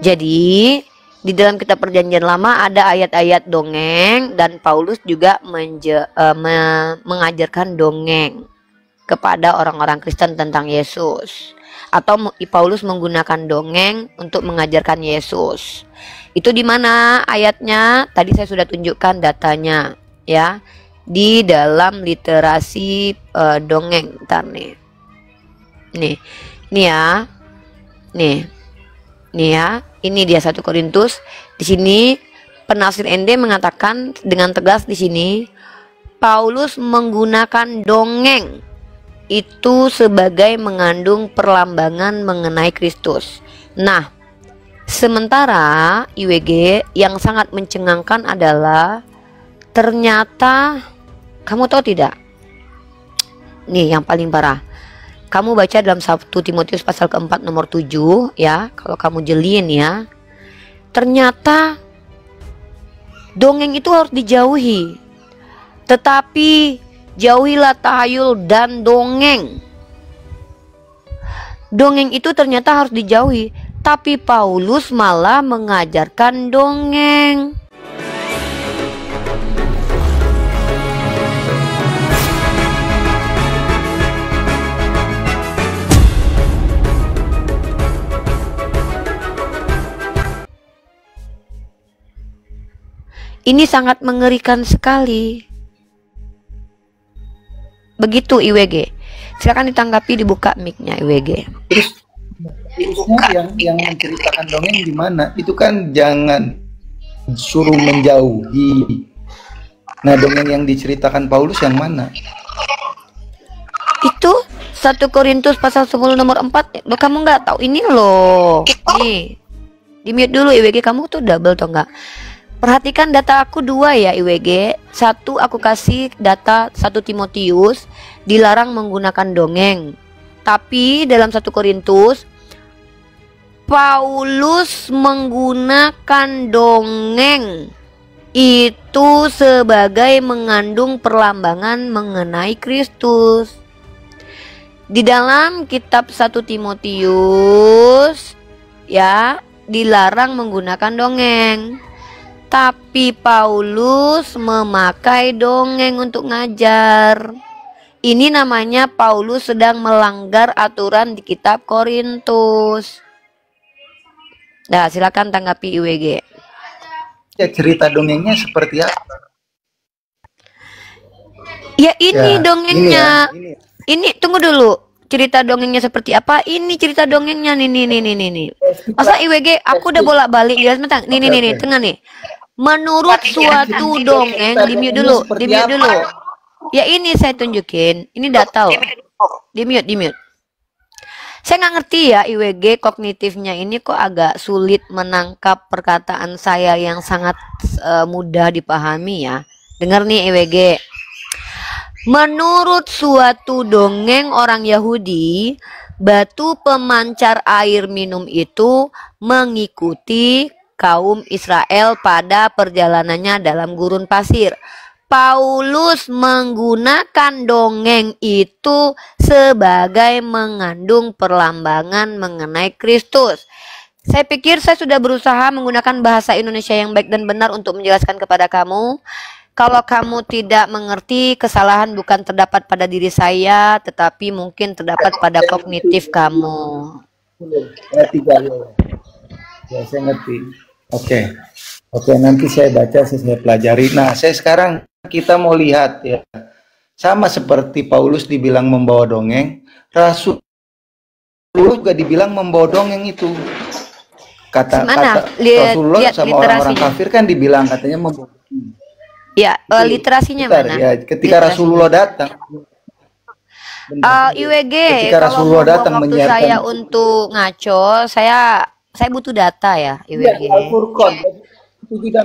Jadi di dalam kitab Perjanjian Lama ada ayat-ayat dongeng, dan Paulus juga mengajarkan dongeng kepada orang-orang Kristen tentang Yesus. Atau Paulus menggunakan dongeng untuk mengajarkan Yesus. Itu di mana ayatnya? Tadi saya sudah tunjukkan datanya ya. Di dalam literasi dongeng. Ntar nih. Nih ya. Nih ya, ini dia 1 Korintus. Di sini penafsir ND mengatakan dengan tegas di sini Paulus menggunakan dongeng itu sebagai mengandung perlambangan mengenai Kristus. Nah, sementara IWG yang sangat mencengangkan adalah ternyata, kamu tahu tidak? Nih yang paling parah. Kamu baca dalam 1 Timotius pasal keempat nomor 7 ya, kalau kamu jeliin ya. Ternyata dongeng itu harus dijauhi. Tetapi jauhilah tahayul dan dongeng. Dongeng itu ternyata harus dijauhi, tapi Paulus malah mengajarkan dongeng. Ini sangat mengerikan sekali. Begitu IWG. Silakan ditanggapi, dibuka mic-nya IWG. Terus yang menceritakan dongeng di mana? Itu kan jangan suruh menjauhi. Nah, dongeng yang diceritakan Paulus yang mana? Itu 1 Korintus pasal 10 nomor 4. Loh, kamu nggak tahu ini loh. Nih. Di-mute dulu IWG, kamu tuh double atau enggak? Perhatikan data aku 2 ya IWG. 1 aku kasih data 1 Timotius dilarang menggunakan dongeng. Tapi dalam 1 Korintus Paulus menggunakan dongeng itu sebagai mengandung perlambangan mengenai Kristus. Di dalam kitab 1 Timotius ya dilarang menggunakan dongeng. Tapi Paulus memakai dongeng untuk ngajar. Ini namanya Paulus sedang melanggar aturan di kitab Korintus. Nah, silakan tanggapi IWG. Ya, cerita dongengnya seperti apa? Ya ini ya, dongengnya. Ini tunggu dulu. Cerita dongengnya seperti apa? Ini cerita dongengnya nih. Masa IWG aku udah bolak-balik ya, sebentar. Nih, tengah nih. Menurut suatu dongeng, di-mute dulu. Ya ini saya tunjukin. Ini data loh. Di-mute. Saya nggak ngerti ya IWG kognitifnya ini kok agak sulit menangkap perkataan saya yang sangat mudah dipahami ya. Dengar nih IWG. Menurut suatu dongeng orang Yahudi, batu pemancar air minum itu mengikuti kaum Israel pada perjalanannya dalam gurun pasir. Paulus menggunakan dongeng itu sebagai mengandung perlambangan mengenai Kristus. Saya pikir saya sudah berusaha menggunakan bahasa Indonesia yang baik dan benar untuk menjelaskan kepada kamu. Kalau kamu tidak mengerti, kesalahan bukan terdapat pada diri saya, tetapi mungkin terdapat pada kognitif kamu. Ya, saya ngerti. Oke, nanti saya baca, saya pelajari. Nah, sekarang kita mau lihat ya, sama seperti Paulus dibilang membawa dongeng, Rasul juga dibilang membawa dongeng itu. Kata Rasulullah sama orang-orang kafir kan dibilang katanya membawa. Ya, literasinya bentar, mana? Ya, ketika Rasulullah datang. IWG, ketika Rasulullah datang menyiarkan saya untuk ngaco, saya butuh data ya IWG. Ya, Al-Furqan.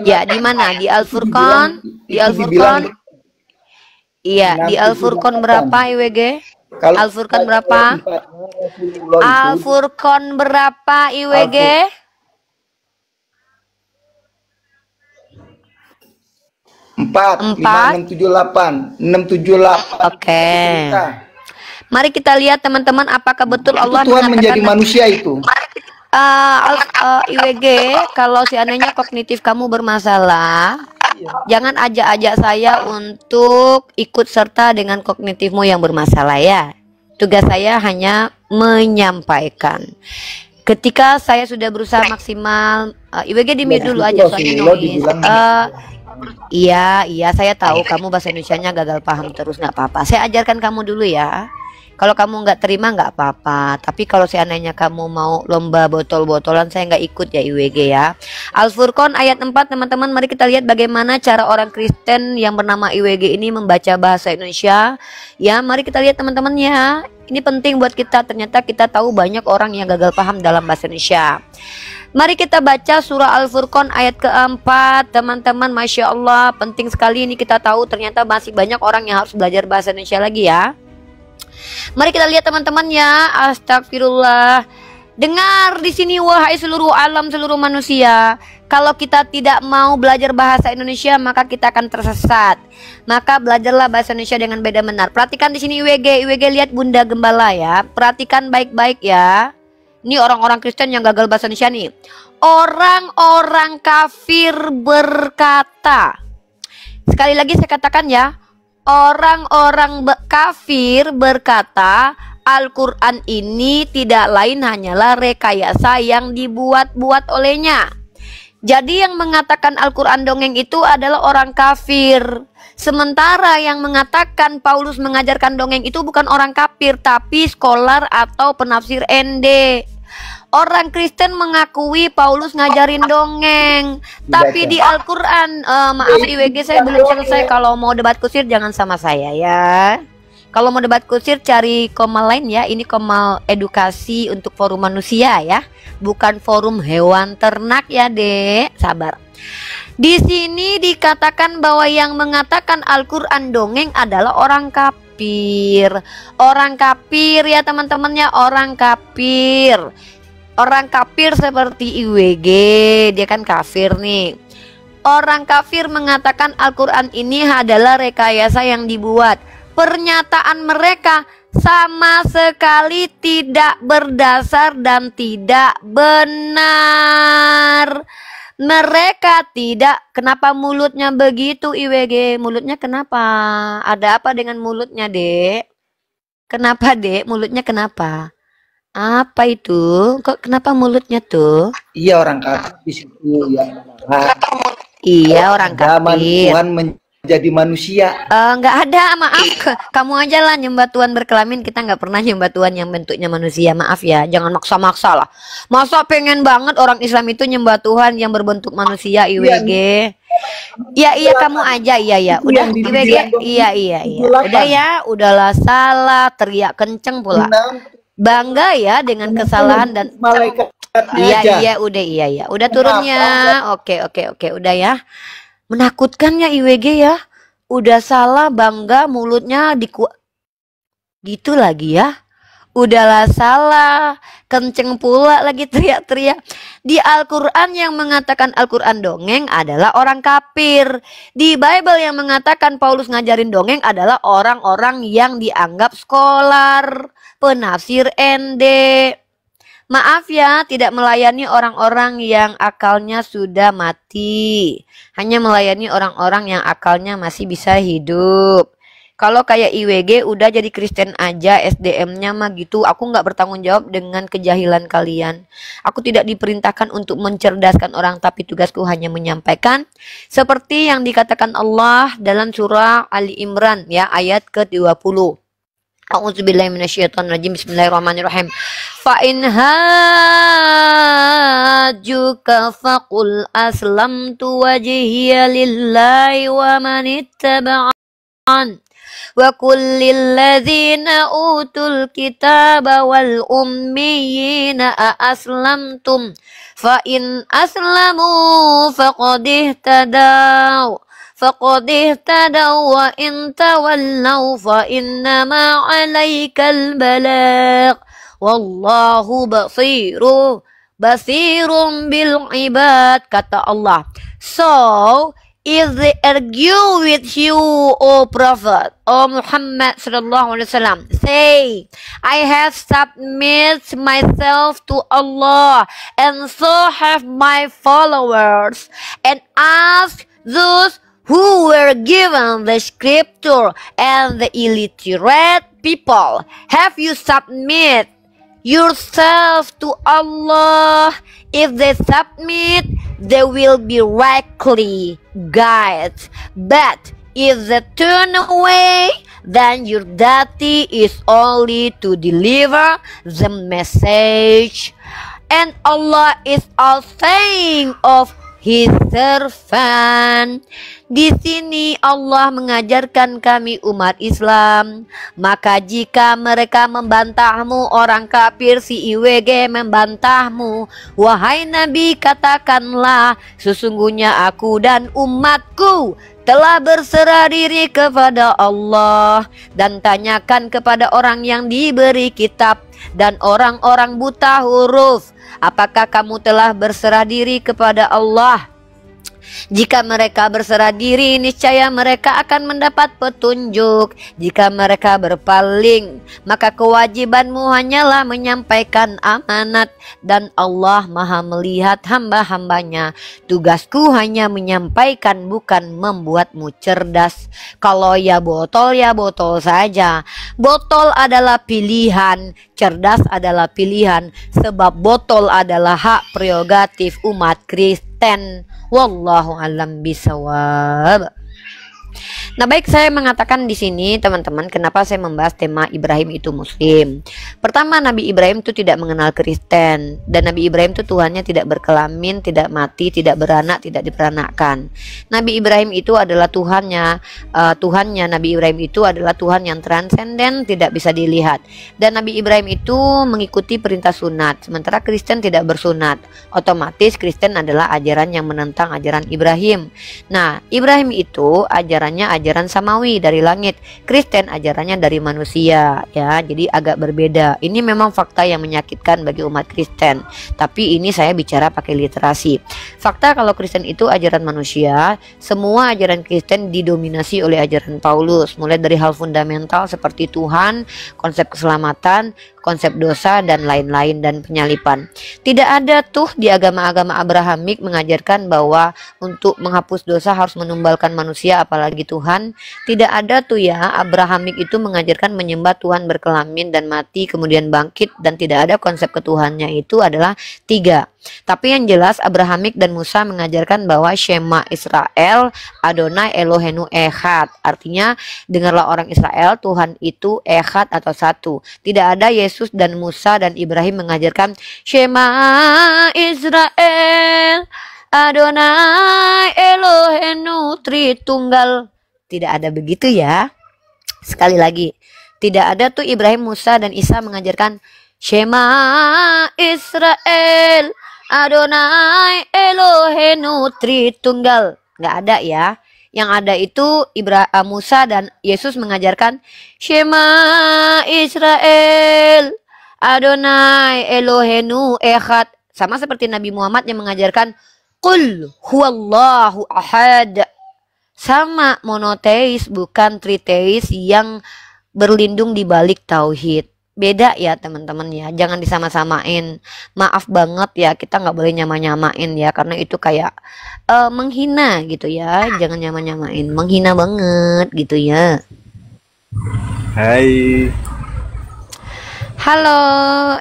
Ya, di mana? Di Al-Furqan? Iya, di Al-Furqan berapa IWG? Al-Furqan berapa? Al-Furqan berapa IWG? 678. Oke. Mari kita lihat teman-teman, apakah betul Allah Tuhan mengatakan menjadi manusia itu. IWG, kalau seandainya kognitif kamu bermasalah, Iya. jangan ajak-ajak saya untuk ikut serta dengan kognitifmu yang bermasalah ya. Tugas saya hanya menyampaikan. Ketika saya sudah berusaha maksimal, IWG di mute dulu aja soalnya Rasulullah noise. dibilang Iya, saya tahu kamu bahasa Indonesianya gagal paham terus, nggak apa-apa. Saya ajarkan kamu dulu ya. Kalau kamu nggak terima nggak apa-apa. Tapi kalau seandainya kamu mau lomba botol-botolan, saya nggak ikut ya IWG ya. Al-Furqan ayat 4 teman-teman, mari kita lihat bagaimana cara orang Kristen yang bernama IWG ini membaca bahasa Indonesia. Ya, mari kita lihat teman-teman ya. Ini penting buat kita. Ternyata kita tahu banyak orang yang gagal paham dalam bahasa Indonesia. Mari kita baca surah Al-Furqan ayat keempat, teman-teman. Masya Allah, penting sekali ini kita tahu. Ternyata masih banyak orang yang harus belajar bahasa Indonesia lagi ya. Mari kita lihat teman-teman ya. Astagfirullah. Dengar di sini wahai seluruh alam, seluruh manusia. Kalau kita tidak mau belajar bahasa Indonesia, maka kita akan tersesat. Maka belajarlah bahasa Indonesia dengan beda benar. Perhatikan di sini IWG lihat Bunda Gembala ya. Perhatikan baik-baik ya. Ini orang-orang Kristen yang gagal bahasa Indonesia nih. Orang-orang kafir berkata. Sekali lagi saya katakan ya. Orang-orang kafir berkata Al-Quran ini tidak lain hanyalah rekayasa yang dibuat-buat olehnya. Jadi yang mengatakan Al-Quran dongeng itu adalah orang kafir. Sementara yang mengatakan Paulus mengajarkan dongeng itu bukan orang kafir, tapi scholar atau penafsir ND. Orang Kristen mengakui Paulus ngajarin dongeng, tapi di Al-Quran, maaf IWG saya belum selesai. Kalau mau debat kusir jangan sama saya ya. Kalau mau debat kusir cari komal lain ya. Ini komal edukasi untuk forum manusia ya, bukan forum hewan ternak ya dek. Sabar. Di sini dikatakan bahwa yang mengatakan Al-Quran dongeng adalah orang kafir. Orang kafir ya teman-temannya, orang kafir. Orang kafir seperti IWG, dia kan kafir nih. Orang kafir mengatakan Al-Quran ini adalah rekayasa yang dibuat. Pernyataan mereka sama sekali tidak berdasar dan tidak benar. Mereka tidak. Kenapa mulutnya begitu IWG? Mulutnya kenapa? Ada apa dengan mulutnya dek? Kenapa dek? Mulutnya kenapa? Apa itu? Kok kenapa mulutnya tuh? iya orang kafir di situ ya. Iya orang Zaman kafir. Tuhan menjadi manusia. Nggak ada, maaf. Kamu aja lah nyembah Tuhan berkelamin. Kita nggak pernah nyembah Tuhan yang bentuknya manusia. Maaf ya, jangan maksa-maksa lah. Masa pengen banget orang Islam itu nyembah Tuhan yang berbentuk manusia IWG? Iya iya kamu aja iya. Udah IWG iya. Udah ya, udahlah salah teriak kenceng pula. Bangga ya dengan kesalahan dan malaikat iya udah turunnya. Oke udah ya. Menakutkan ya IWG ya. Udah salah bangga mulutnya gitu lagi ya. Udahlah salah kenceng pula lagi teriak-teriak. Di Al-Quran yang mengatakan Al-Quran dongeng adalah orang kafir. Di Bible yang mengatakan Paulus ngajarin dongeng adalah orang-orang yang dianggap scholar, penafsir ND. Maaf ya, tidak melayani orang-orang yang akalnya sudah mati. Hanya melayani orang-orang yang akalnya masih bisa hidup. Kalau kayak IWG udah jadi Kristen aja, SDM-nya mah gitu. Aku nggak bertanggung jawab dengan kejahilan kalian. Aku tidak diperintahkan untuk mencerdaskan orang, tapi tugasku hanya menyampaikan. Seperti yang dikatakan Allah dalam surah Ali Imran ya, ayat ke-20. A'udzubillahi minasyaitonirrajim. Bismillahirrahmanirrahim. Fa in hajjuka faqul aslamtu wajhiya lillahi wa man ittaba'an wa kullil ladzina utul kitaba wal ummiyina aslamtum fa in aslamu faqad ihtadaw wa in tawallaw fa innama 'alaikal balagh wallahu basirun bil ibad, kata Allah. So if they argue with you, O Prophet, O Muhammad sallallahu alaihi wasallam, say, I have submit myself to Allah, and so have my followers, and ask those who were given the scripture and the illiterate people, have you submit yourself to Allah? If they submit, they will be rightly guided. But if they turn away, then your duty is only to deliver the message. And Allah is all saying of His servant. Di sini Allah mengajarkan kami umat Islam, maka jika mereka membantahmu, orang kafir si IWG membantahmu, wahai Nabi, katakanlah, sesungguhnya aku dan umatku telah berserah diri kepada Allah, dan tanyakan kepada orang yang diberi kitab dan orang-orang buta huruf, apakah kamu telah berserah diri kepada Allah? Jika mereka berserah diri, niscaya mereka akan mendapat petunjuk. Jika mereka berpaling, maka kewajibanmu hanyalah menyampaikan amanat, dan Allah Maha melihat hamba-hambanya. Tugasku hanya menyampaikan, bukan membuatmu cerdas. Kalau ya botol saja. Botol adalah pilihan, cerdas adalah pilihan, sebab botol adalah hak prerogatif umat Kristen. Wallahu alam bisawab. Nah, baik, saya mengatakan di sini teman-teman, kenapa saya membahas tema Ibrahim itu Muslim. Pertama, Nabi Ibrahim itu tidak mengenal Kristen, dan Nabi Ibrahim itu Tuhannya tidak berkelamin, tidak mati, tidak beranak, tidak diperanakkan. Nabi Ibrahim itu adalah Tuhannya, Nabi Ibrahim itu adalah Tuhan yang transenden, tidak bisa dilihat. Dan Nabi Ibrahim itu mengikuti perintah sunat, sementara Kristen tidak bersunat. Otomatis Kristen adalah ajaran yang menentang ajaran Ibrahim. Nah, Ibrahim itu ajarannya ajaran samawi dari langit, Kristen ajarannya dari manusia, ya. Jadi agak berbeda. Ini memang fakta yang menyakitkan bagi umat Kristen. Tapi ini saya bicara pakai literasi. Fakta kalau Kristen itu ajaran manusia, semua ajaran Kristen didominasi oleh ajaran Paulus, mulai dari hal fundamental seperti Tuhan, konsep keselamatan, konsep dosa, dan lain-lain, dan penyalipan. Tidak ada tuh di agama-agama Abrahamik mengajarkan bahwa untuk menghapus dosa harus menumbalkan manusia, apalagi Tuhan. Tidak ada tuh ya, Abrahamik itu mengajarkan menyembah Tuhan berkelamin dan mati kemudian bangkit, dan tidak ada konsep ketuhannya itu adalah 3. Tapi yang jelas Abrahamik dan Musa mengajarkan bahwa Shema Israel Adonai Elohenu Echad, artinya dengarlah orang Israel, Tuhan itu Echad atau satu. Tidak ada Yesus dan Musa dan Ibrahim mengajarkan Shema Israel Adonai Elohenu Tritunggal. Tidak ada begitu ya. Sekali lagi, tidak ada tuh Ibrahim, Musa, dan Isa mengajarkan Shema Israel Adonai Elohenu Tritunggal. Nggak ada ya. Yang ada itu Musa dan Yesus mengajarkan Shema Israel Adonai Elohenu Echad. Sama seperti Nabi Muhammad yang mengajarkan Qul huwallahu ahad. Sama, monoteis bukan triteis yang berlindung di balik tauhid. Beda ya teman-teman ya, jangan disama-samain. Maaf banget ya, kita nggak boleh nyama-nyamain ya, karena itu kayak menghina gitu ya. Jangan nyama-nyamain, menghina banget gitu ya. Hai. Halo,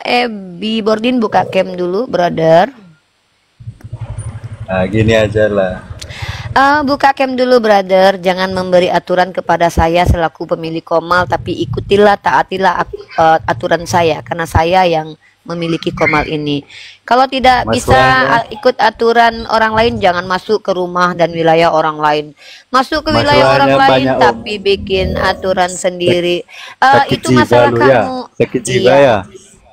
Ebi Bordin, buka cam dulu brother. Nah, gini aja lah. Buka cam dulu brother, jangan memberi aturan kepada saya selaku pemilik komal, tapi ikutilah, taatilah aturan saya, karena saya yang memiliki komal ini. Kalau tidak bisa ikut aturan orang lain, jangan masuk ke rumah dan wilayah orang lain. Masuk ke wilayah orang lain tapi bikin aturan sendiri. Itu masalah kamu. Sakit jiwa ya?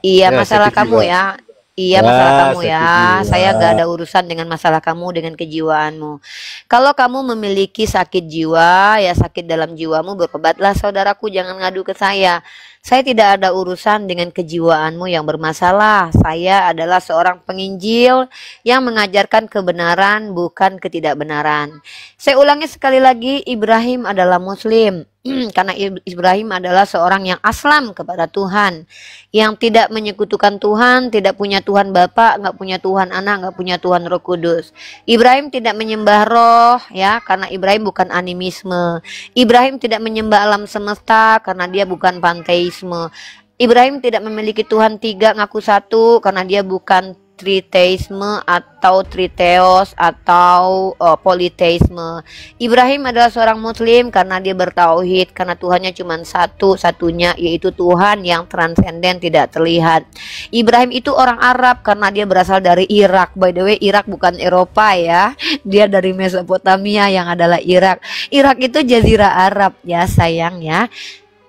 Iya, masalah kamu ya. Iya, masalah kamu ya. Saya gak ada urusan dengan masalah kamu, dengan kejiwaanmu. Kalau kamu memiliki sakit jiwa, ya sakit dalam jiwamu, berobatlah saudaraku, jangan ngadu ke saya. Saya tidak ada urusan dengan kejiwaanmu yang bermasalah. Saya adalah seorang penginjil yang mengajarkan kebenaran, bukan ketidakbenaran. Saya ulangi sekali lagi, Ibrahim adalah Muslim. Karena Ibrahim adalah seorang yang aslam kepada Tuhan, yang tidak menyekutukan Tuhan, tidak punya Tuhan Bapa, nggak punya Tuhan Anak, nggak punya Tuhan Roh Kudus. Ibrahim tidak menyembah roh, ya, karena Ibrahim bukan animisme. Ibrahim tidak menyembah alam semesta karena dia bukan panteisme. Ibrahim tidak memiliki Tuhan tiga ngaku satu karena dia bukan triteisme atau triteos atau politeisme. Ibrahim adalah seorang Muslim karena dia bertauhid, karena Tuhannya cuma satu-satunya, yaitu Tuhan yang transenden tidak terlihat. Ibrahim itu orang Arab karena dia berasal dari Irak. By the way, Irak bukan Eropa ya, dia dari Mesopotamia yang adalah Irak. Irak itu jazirah Arab ya sayang ya.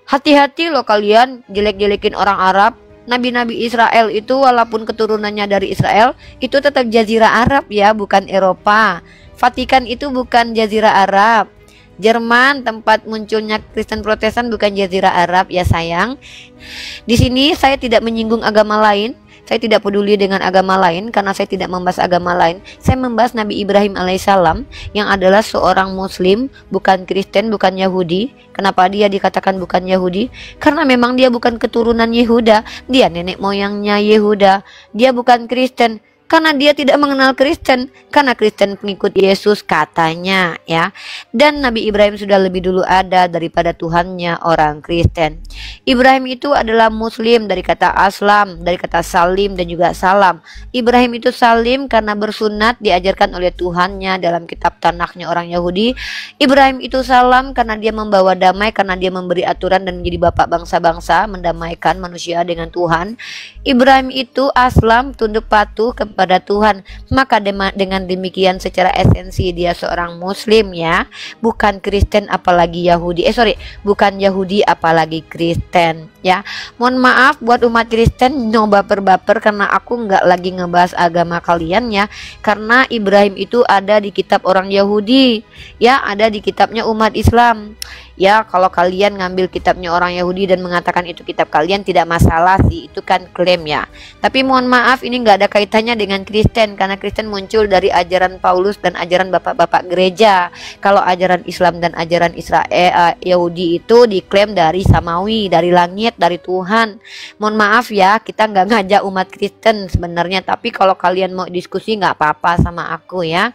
Hati-hati loh kalian jelek-jelekin orang Arab. Nabi-nabi Israel itu walaupun keturunannya dari Israel, itu tetap jazirah Arab ya, bukan Eropa. Vatikan itu bukan jazirah Arab. Jerman tempat munculnya Kristen Protestan bukan jazirah Arab ya sayang. Di sini saya tidak menyinggung agama lain. Saya tidak peduli dengan agama lain karena saya tidak membahas agama lain. Saya membahas Nabi Ibrahim alaihissalam yang adalah seorang Muslim, bukan Kristen, bukan Yahudi. Kenapa dia dikatakan bukan Yahudi? Karena memang dia bukan keturunan Yehuda. Dia nenek moyangnya Yehuda. Dia bukan Kristen karena dia tidak mengenal Kristen, karena Kristen pengikut Yesus katanya ya. Dan Nabi Ibrahim sudah lebih dulu ada daripada Tuhannya orang Kristen. Ibrahim itu adalah Muslim dari kata aslam, dari kata salim dan juga salam. Ibrahim itu salim karena bersunat diajarkan oleh Tuhannya dalam kitab Tanakh-nya orang Yahudi. Ibrahim itu salam karena dia membawa damai, karena dia memberi aturan dan menjadi bapak bangsa-bangsa, mendamaikan manusia dengan Tuhan. Ibrahim itu aslam, tunduk patuh kepada Tuhan. Maka dengan demikian secara esensi dia seorang Muslim ya, bukan Kristen apalagi Yahudi. Bukan Yahudi apalagi Kristen ya. Mohon maaf buat umat Kristen, no baper-baper karena aku nggak lagi ngebahas agama kalian ya. Karena Ibrahim itu ada di kitab orang Yahudi ya, ada di kitabnya umat Islam. Ya, kalau kalian ngambil kitabnya orang Yahudi dan mengatakan itu kitab kalian tidak masalah sih, itu kan klaim ya. Tapi mohon maaf ini nggak ada kaitannya dengan Kristen, karena Kristen muncul dari ajaran Paulus dan ajaran bapak-bapak gereja. Kalau ajaran Islam dan ajaran Israel Yahudi itu diklaim dari samawi, dari langit, dari Tuhan. Mohon maaf ya, kita nggak ngajak umat Kristen sebenarnya, tapi kalau kalian mau diskusi nggak apa-apa sama aku ya.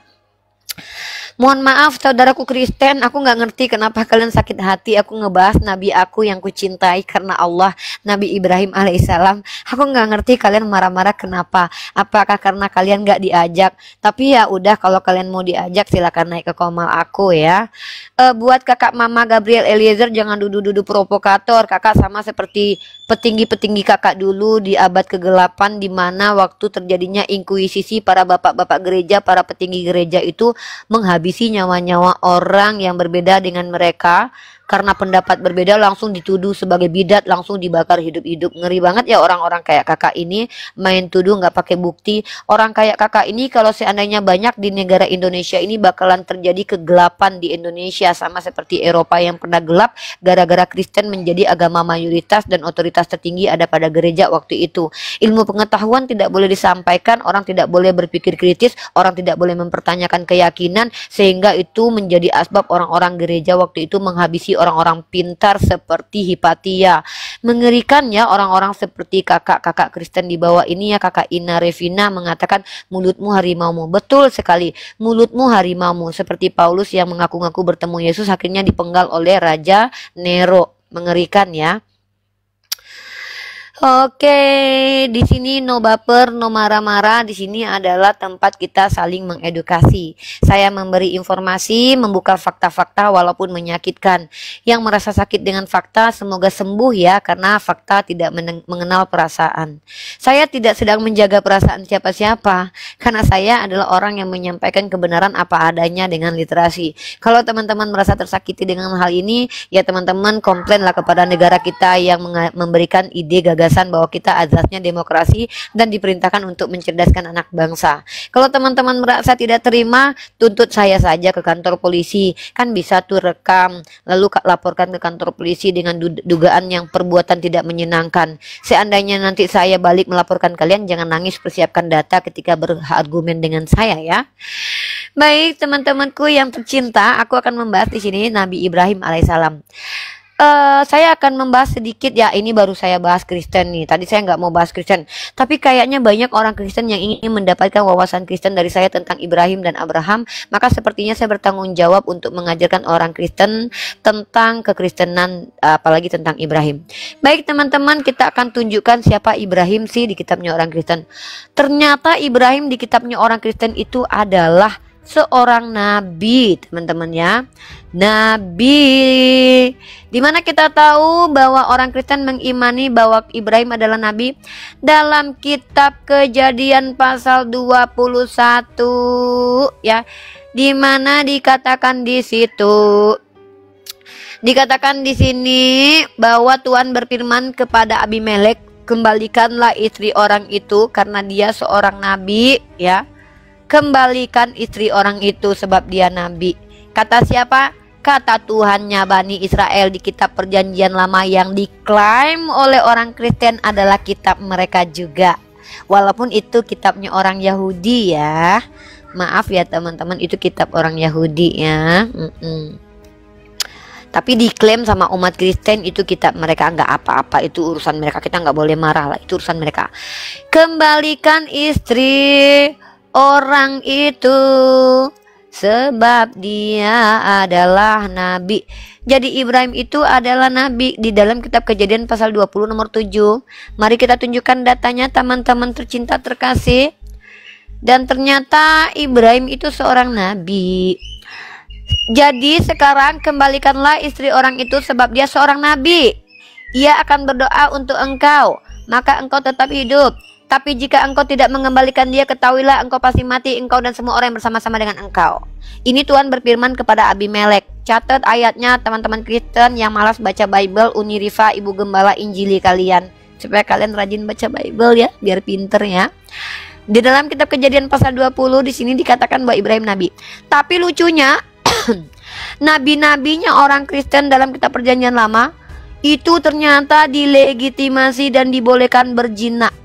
Mohon maaf saudaraku Kristen, aku nggak ngerti kenapa kalian sakit hati aku ngebahas nabi aku yang kucintai karena Allah, Nabi Ibrahim alaihissalam. Aku nggak ngerti kalian marah-marah kenapa. Apakah karena kalian nggak diajak? Tapi ya udah, kalau kalian mau diajak silakan naik ke komal aku ya. Buat kakak mama Gabriel Eliezer, jangan duduk-duduk provokator. Kakak sama seperti petinggi-petinggi kakak dulu di abad ke-8, di mana waktu terjadinya inkuisisi, para bapak-bapak gereja, para petinggi gereja itu menghabisi nyawa-nyawa orang yang berbeda dengan mereka. Karena pendapat berbeda langsung dituduh sebagai bidat, langsung dibakar hidup-hidup. Ngeri banget ya orang-orang kayak kakak ini, main tuduh nggak pakai bukti. Orang kayak kakak ini kalau seandainya banyak di negara Indonesia ini bakalan terjadi kegelapan di Indonesia, sama seperti Eropa yang pernah gelap gara-gara Kristen menjadi agama mayoritas dan otoritas tertinggi ada pada gereja waktu itu. Ilmu pengetahuan tidak boleh disampaikan, orang tidak boleh berpikir kritis, orang tidak boleh mempertanyakan keyakinan, sehingga itu menjadi asbab orang-orang gereja waktu itu menghabisi orang-orang pintar seperti Hipatia. Mengerikan ya, orang-orang seperti kakak-kakak Kristen di bawah ini ya. Kakak Ina Revina mengatakan mulutmu harimaumu. Betul sekali, mulutmu harimaumu. Seperti Paulus yang mengaku-ngaku bertemu Yesus akhirnya dipenggal oleh Raja Nero. Mengerikan ya. Oke, di sini no baper, no marah-marah. Di sini adalah tempat kita saling mengedukasi. Saya memberi informasi, membuka fakta-fakta walaupun menyakitkan. Yang merasa sakit dengan fakta semoga sembuh ya, karena fakta tidak mengenal perasaan. Saya tidak sedang menjaga perasaan siapa-siapa, karena saya adalah orang yang menyampaikan kebenaran apa adanya dengan literasi. Kalau teman-teman merasa tersakiti dengan hal ini, ya teman-teman komplainlah kepada negara kita yang memberikan ide gagasan penugasan bahwa kita azasnya demokrasi dan diperintahkan untuk mencerdaskan anak bangsa. Kalau teman-teman merasa tidak terima, tuntut saya saja ke kantor polisi. Kan bisa tuh rekam, lalu laporkan ke kantor polisi dengan dugaan yang perbuatan tidak menyenangkan. Seandainya nanti saya balik melaporkan kalian, jangan nangis, persiapkan data ketika berargumen dengan saya ya. Baik teman-temanku yang tercinta, aku akan membahas di sini Nabi Ibrahim alaihissalam. Saya akan membahas sedikit ya, ini baru saya bahas Kristen nih. Tadi saya nggak mau bahas Kristen, tapi kayaknya banyak orang Kristen yang ingin mendapatkan wawasan Kristen dari saya tentang Ibrahim dan Abraham. Maka sepertinya saya bertanggung jawab untuk mengajarkan orang Kristen tentang kekristenan, apalagi tentang Ibrahim. Baik teman-teman, kita akan tunjukkan siapa Ibrahim sih di kitabnya orang Kristen. Ternyata Ibrahim di kitabnya orang Kristen itu adalah seorang nabi, teman-teman ya. Nabi. Dimana kita tahu bahwa orang Kristen mengimani bahwa Ibrahim adalah nabi? Dalam kitab Kejadian pasal 21 ya. Dimana dikatakan di situ, dikatakan di sini bahwa Tuhan berfirman kepada Abimelek, kembalikanlah istri orang itu karena dia seorang nabi ya. Kembalikan istri orang itu sebab dia nabi. Kata siapa? Kata Tuhannya Bani Israel di kitab perjanjian lama yang diklaim oleh orang Kristen adalah kitab mereka juga. Walaupun itu kitabnya orang Yahudi ya. Maaf ya teman-teman, itu kitab orang Yahudi ya. Tapi diklaim sama umat Kristen itu kitab mereka, nggak apa-apa, itu urusan mereka, kita nggak boleh marah lah, itu urusan mereka. Kembalikan istri orang itu sebab dia adalah nabi. Jadi Ibrahim itu adalah nabi di dalam kitab Kejadian pasal 20 nomor 7. Mari kita tunjukkan datanya teman-teman tercinta terkasih. Dan ternyata Ibrahim itu seorang nabi. Jadi sekarang kembalikanlah istri orang itu sebab dia seorang nabi. Ia akan berdoa untuk engkau, maka engkau tetap hidup. Tapi jika engkau tidak mengembalikan dia, ketahuilah engkau pasti mati, engkau dan semua orang yang bersama-sama dengan engkau. Ini Tuhan berfirman kepada Abimelek. Catat ayatnya teman-teman Kristen yang malas baca Bible, Uniriva, Ibu Gembala, Injili kalian. Supaya kalian rajin baca Bible ya, biar pinter ya. Di dalam kitab Kejadian pasal 20 di sini dikatakan bahwa Ibrahim nabi. Tapi lucunya nabi-nabinya orang Kristen dalam kitab perjanjian lama itu ternyata dilegitimasi dan dibolehkan berzina.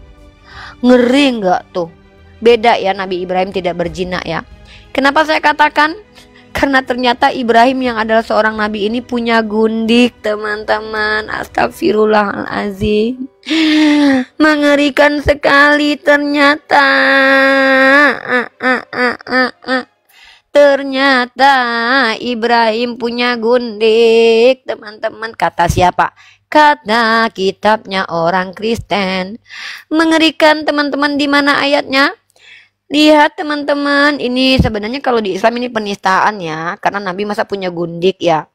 Ngeri nggak tuh? Beda ya, Nabi Ibrahim tidak berzina ya. Kenapa saya katakan? Karena ternyata Ibrahim yang adalah seorang nabi ini punya gundik teman-teman. Astagfirullahaladzim. Mengerikan sekali ternyata. Ternyata Ibrahim punya gundik teman-teman. Kata siapa? Kata kitabnya orang Kristen. Mengerikan teman-teman. Di mana ayatnya? Lihat teman-teman, ini sebenarnya kalau di Islam ini penistaan ya, karena Nabi masa punya gundik ya.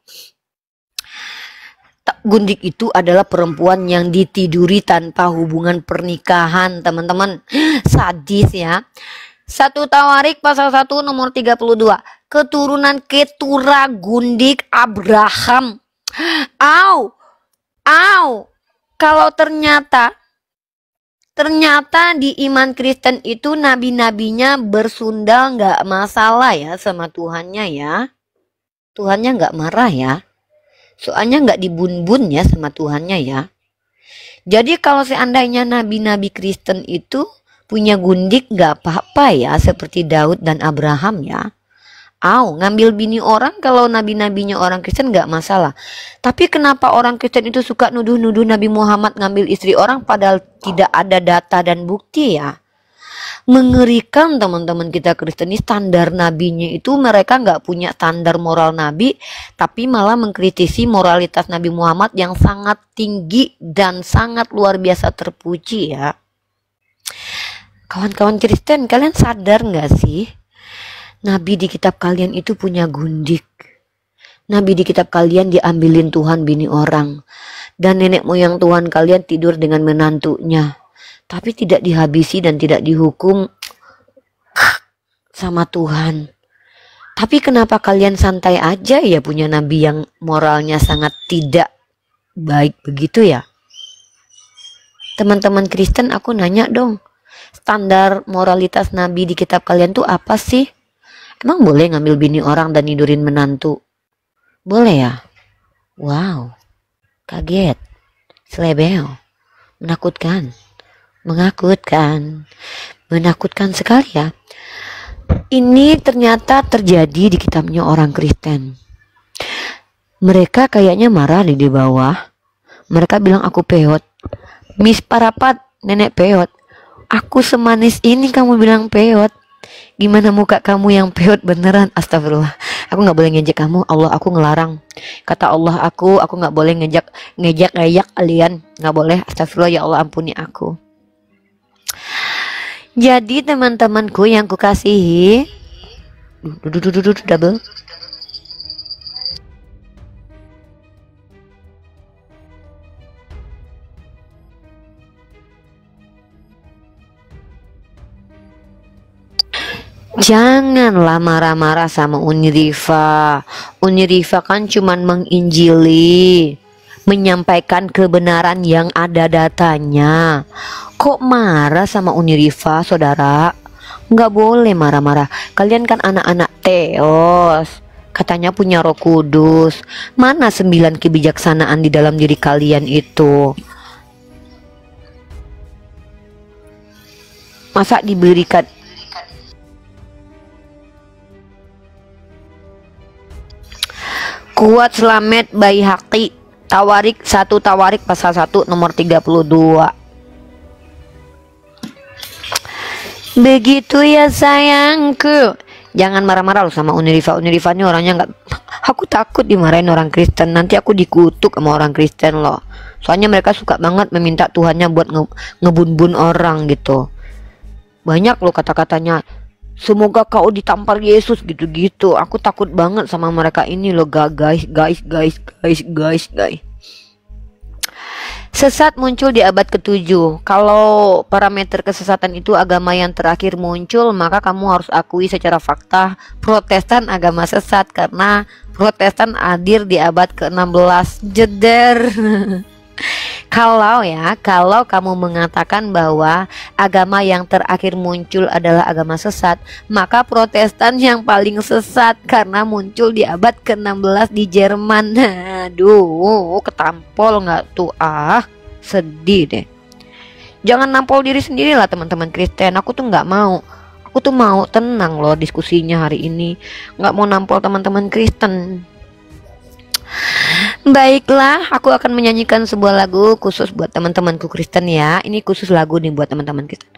Gundik itu adalah perempuan yang ditiduri tanpa hubungan pernikahan teman-teman. Sadis ya. 1 Tawarik pasal 1 nomor 32. Keturunan Ketura gundik Abraham. Kalau ternyata di iman Kristen itu nabi-nabinya bersundal nggak masalah ya sama Tuhannya ya. Tuhannya nggak marah ya. Soalnya nggak dibun-bun ya sama Tuhannya ya. Jadi kalau seandainya nabi-nabi Kristen itu punya gundik nggak apa-apa ya, seperti Daud dan Abraham ya. Ngambil bini orang kalau nabi-nabinya orang Kristen nggak masalah. Tapi kenapa orang Kristen itu suka nuduh-nuduh Nabi Muhammad ngambil istri orang padahal tidak ada data dan bukti ya? Mengerikan teman-teman kita Kristen ini, standar nabinya itu mereka nggak punya standar moral nabi, tapi malah mengkritisi moralitas Nabi Muhammad yang sangat tinggi dan sangat luar biasa terpuji ya. Kawan-kawan Kristen, kalian sadar nggak sih? Nabi di kitab kalian itu punya gundik. Nabi di kitab kalian diambilin Tuhan bini orang. Dan nenek moyang Tuhan kalian tidur dengan menantunya. Tapi tidak dihabisi dan tidak dihukum sama Tuhan. Tapi kenapa kalian santai aja ya punya nabi yang moralnya sangat tidak baik begitu ya? Teman-teman Kristen, aku nanya dong, standar moralitas Nabi di kitab kalian tuh apa sih? Emang boleh ngambil bini orang dan nidurin menantu? Boleh ya? Wow, kaget, selebeo, menakutkan, menakutkan sekali ya. Ini ternyata terjadi di kitabnya orang Kristen. Mereka kayaknya marah di bawah. Mereka bilang aku peot. Miss Parapat, nenek peot. Aku semanis ini kamu bilang peot. Gimana muka kamu yang peot beneran? Astagfirullah. Aku nggak boleh ngejek kamu. Allah, aku ngelarang. Kata Allah aku nggak boleh ngejek kalian. Nggak boleh. Astagfirullah, ya Allah ampuni aku. Jadi teman-temanku yang kukasihi, double. Janganlah marah-marah sama Unirifa. Unirifa kan cuman menginjili, menyampaikan kebenaran yang ada datanya. Kok marah sama Unirifa, saudara? Nggak boleh marah-marah. Kalian kan anak-anak Theos. Katanya punya Roh Kudus. Mana 9 kebijaksanaan di dalam diri kalian itu? Masa diberikan Kuat Slamet Baihaqi, Tawarik 1 Tawarik pasal 1 nomor 32. Begitu ya sayangku. Jangan marah-marah lo sama Unirifa. Unirifa ini orangnya nggak. Aku takut dimarahin orang Kristen. Nanti aku dikutuk sama orang Kristen loh. Soalnya mereka suka banget meminta Tuhannya buat ngebun-bun orang gitu. Banyak loh kata-katanya. Semoga kau ditampar Yesus gitu-gitu. Aku takut banget sama mereka ini loh guys. Sesat muncul di abad ke-7. Kalau parameter kesesatan itu agama yang terakhir muncul, maka kamu harus akui secara fakta Protestan agama sesat, karena Protestan hadir di abad ke-16. Jeder. Kalau kamu mengatakan bahwa agama yang terakhir muncul adalah agama sesat, maka Protestan yang paling sesat karena muncul di abad ke-16 di Jerman. Aduh, ketampol nggak tuh? Sedih deh. Jangan nampol diri sendiri lah teman-teman Kristen. Aku tuh nggak mau. Aku tuh mau tenang loh diskusinya hari ini. Nggak mau nampol teman-teman Kristen. Baiklah, aku akan menyanyikan sebuah lagu khusus buat teman-temanku Kristen ya. Ini khusus lagu nih buat teman-teman Kristen.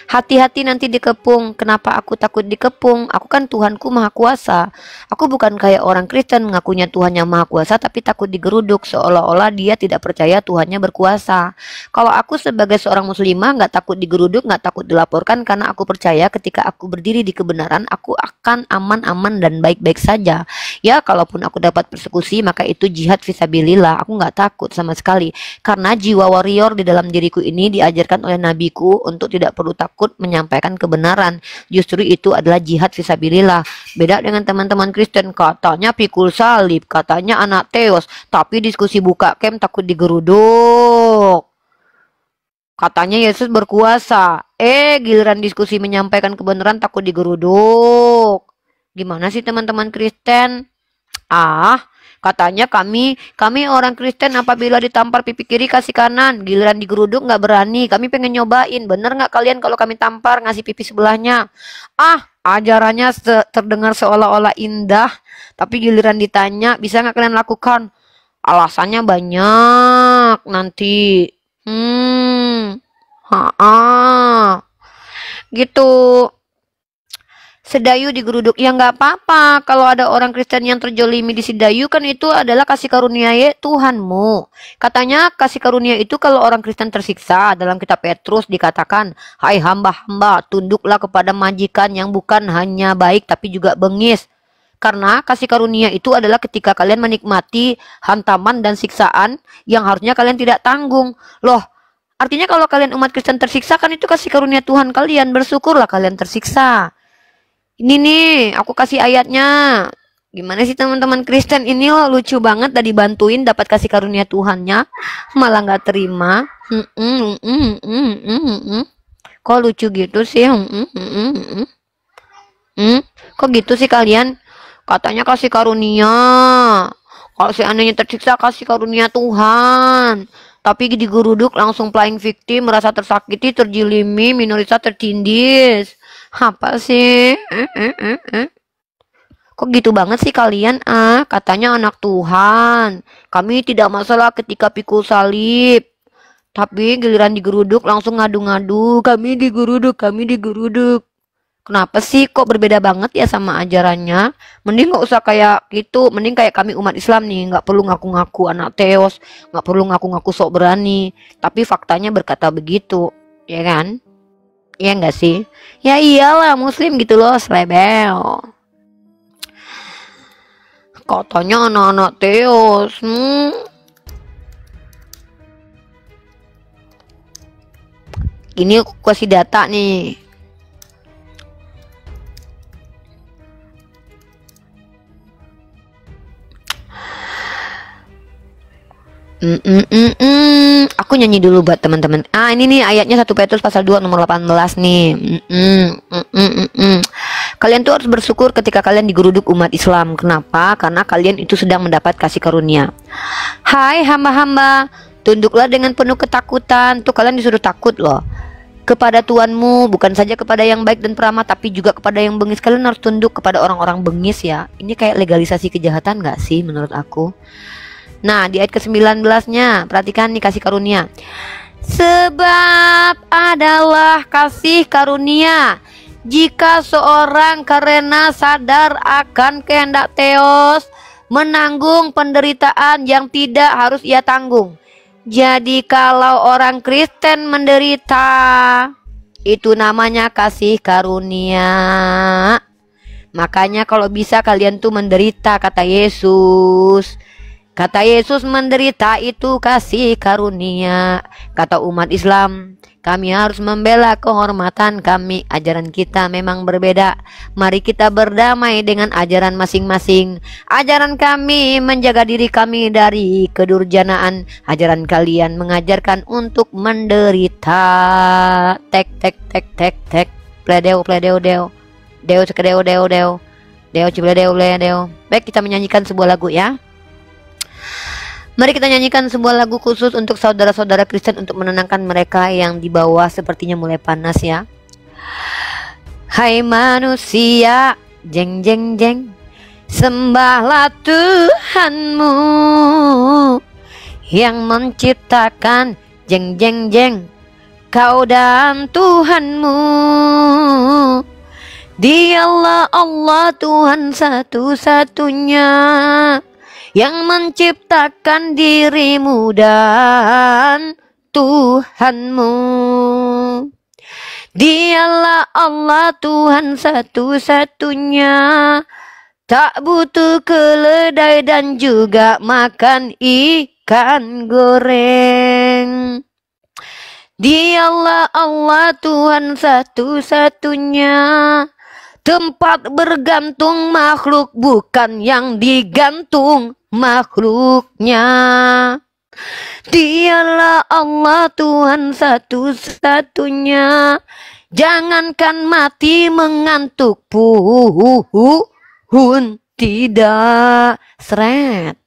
Hati-hati nanti dikepung. Kenapa aku takut dikepung? Aku kan Tuhanku Maha Kuasa. Aku bukan kayak orang Kristen ngakunya Tuhannya Maha Kuasa tapi takut digeruduk seolah-olah dia tidak percaya Tuhannya berkuasa. Kalau aku sebagai seorang muslimah nggak takut digeruduk, nggak takut dilaporkan, karena aku percaya ketika aku berdiri di kebenaran aku akan aman-aman dan baik-baik saja. Ya, kalaupun aku dapat persekusi maka itu jihad fisabilillah. Aku nggak takut sama sekali karena jiwa warrior di dalam diriku ini diajarkan oleh nabiku untuk tidak perlu takut menyampaikan kebenaran. Justru itu adalah jihad fisabilillah. Beda dengan teman-teman Kristen, katanya pikul salib, katanya anak Theos, tapi diskusi buka camp takut digeruduk. Katanya Yesus berkuasa. Giliran diskusi menyampaikan kebenaran takut digeruduk. Gimana sih teman-teman Kristen? Katanya kami orang Kristen apabila ditampar pipi kiri kasih kanan, giliran digeruduk nggak berani. Kami pengen nyobain. Bener nggak kalian kalau kami tampar ngasih pipi sebelahnya? Ajarannya terdengar seolah-olah indah, tapi giliran ditanya bisa nggak kalian lakukan? Alasannya banyak nanti. Gitu. Sedayu digeruduk, ya nggak apa-apa. Kalau ada orang Kristen yang terjolimi di Sedayu, kan itu adalah kasih karunia Tuhanmu. Katanya kasih karunia itu kalau orang Kristen tersiksa. Dalam kitab Petrus dikatakan, hai hamba-hamba, tunduklah kepada majikan yang bukan hanya baik tapi juga bengis. Karena kasih karunia itu adalah ketika kalian menikmati hantaman dan siksaan yang harusnya kalian tidak tanggung. Loh, artinya kalau kalian umat Kristen tersiksa, kan itu kasih karunia Tuhan kalian. Bersyukurlah kalian tersiksa. Ini nih, aku kasih ayatnya. Gimana sih teman-teman Kristen ini loh, lucu banget, tadi bantuin dapat kasih karunia Tuhannya malah nggak terima. Kok lucu gitu sih? Kok gitu sih kalian? Katanya kasih karunia. Kalau seandainya tersiksa kasih karunia Tuhan. Tapi digeruduk langsung playing victim, merasa tersakiti, terjilimi, minoritas tertindis. Apa sih? Kok gitu banget sih kalian? Katanya anak Tuhan. Kami tidak masalah ketika pikul salib. Tapi giliran digeruduk langsung ngadu-ngadu. Kami digeruduk, kami digeruduk. Kenapa sih kok berbeda banget ya sama ajarannya? Mending gak usah kayak gitu. Mending kayak kami umat Islam nih. Gak perlu ngaku-ngaku anak teos. Gak perlu ngaku-ngaku sok berani. Tapi faktanya berkata begitu. Ya kan? Iya gak sih? Ya iyalah muslim gitu loh, selebel. Katanya anak-anak teos. Ini aku kasih data nih. Aku nyanyi dulu buat teman-teman. Ini nih ayatnya 1 Petrus pasal 2 nomor 18 nih. Kalian tuh harus bersyukur ketika kalian digeruduk umat Islam. Kenapa? Karena kalian itu sedang mendapat kasih karunia. Hai hamba-hamba, tunduklah dengan penuh ketakutan. Tuh kalian disuruh takut loh. Kepada Tuhanmu, bukan saja kepada yang baik dan peramah, tapi juga kepada yang bengis. Kalian harus tunduk kepada orang-orang bengis ya. Ini kayak legalisasi kejahatan gak sih menurut aku? Nah, di ayat ke-19-nya, perhatikan nih kasih karunia. Sebab adalah kasih karunia jika seorang karena sadar akan kehendak Theos menanggung penderitaan yang tidak harus ia tanggung. Jadi kalau orang Kristen menderita, itu namanya kasih karunia. Makanya kalau bisa kalian tuh menderita, kata Yesus. Kata Yesus, menderita itu kasih karunia. Kata umat Islam, kami harus membela kehormatan kami. Ajaran kita memang berbeda. Mari kita berdamai dengan ajaran masing-masing. Ajaran kami menjaga diri kami dari kedurjanaan. Ajaran kalian mengajarkan untuk menderita. Tek tek tek tek tek. Pledeo pledeo deo. Deo cekedeo deo deo. Deo cipledeo deo. Baik, kita menyanyikan sebuah lagu ya. Mari kita nyanyikan sebuah lagu khusus untuk saudara-saudara Kristen untuk menenangkan mereka yang di bawah sepertinya mulai panas ya. Hai manusia, jeng jeng jeng, sembahlah Tuhanmu yang menciptakan, jeng jeng jeng, kau dan Tuhanmu. Dialah Allah Tuhan satu-satunya yang menciptakan dirimu dan Tuhanmu. Dialah Allah Tuhan satu-satunya, tak butuh keledai dan juga makan ikan goreng. Dialah Allah Tuhan satu-satunya, tempat bergantung makhluk bukan yang digantung makhluknya. Dialah Allah Tuhan satu-satunya, jangankan mati mengantuk pun tidak. Seret.